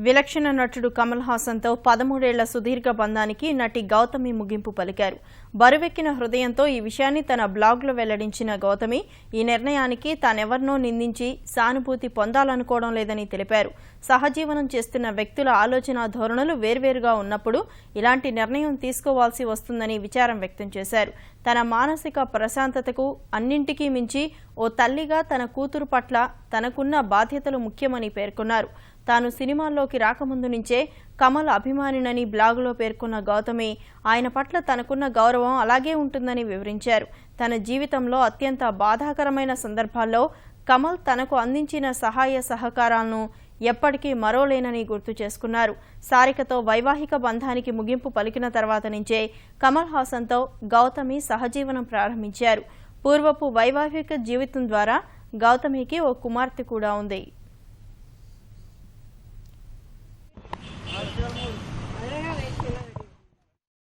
విలక్షణ నటుడు కమల్ హాసన్తో 13 ఏళ్ల సుదీర్ఘ బంధానికి నటి గౌతమి ముగింపు పలికారు. బరువెక్కిన హృదయంతో ఈ విషయాన్ని తన బ్లాగ్లో వెల్లడించిన గౌతమి ఈ నిర్ణయానికి తానెవర్నో నిందించి సానుభూతి పొందాలనుకోవడం లేదని తెలిపారు. సహజీవనం చేస్తున్న వ్యక్తుల ఆలోచన ధోరణులు వేర్వేరుగా ఉన్నప్పుడు ఇలాంటి నిర్ణయం తీసుకోవాల్సి వస్తుందని విచారం వ్యక్తం చేశారు. తన మానసిక ప్రశాంతతకు అన్నింటికీ మించి ఓ తల్లిగా తన కూతురు పట్ల తనకున్న బాధ్యతలు ముఖ్యమని పేర్కొన్నారు. తాను సినిమాల్లోకి రాకముందు నుంచే కమల్ అభిమానినని బ్లాగులో పేర్కొన్న గౌతమి ఆయన పట్ల తనకున్న గౌరవం అలాగే ఉంటుందని వివరించారు. తన జీవితంలో అత్యంత బాధాకరమైన సందర్భాల్లో కమల్ తనకు అందించిన సహాయ సహకారాలను ఎప్పటికీ మరోలేనని గుర్తు చేసుకున్నారు. సారికతో వైవాహిక బంధానికి ముగింపు పలికిన తర్వాత నుంచే కమల్ హాసన్తో గౌతమి సహజీవనం ప్రారంభించారు. పూర్వపు వైవాహిక జీవితం ద్వారా గౌతమికి ఓ కుమార్తె కూడా ఉంది.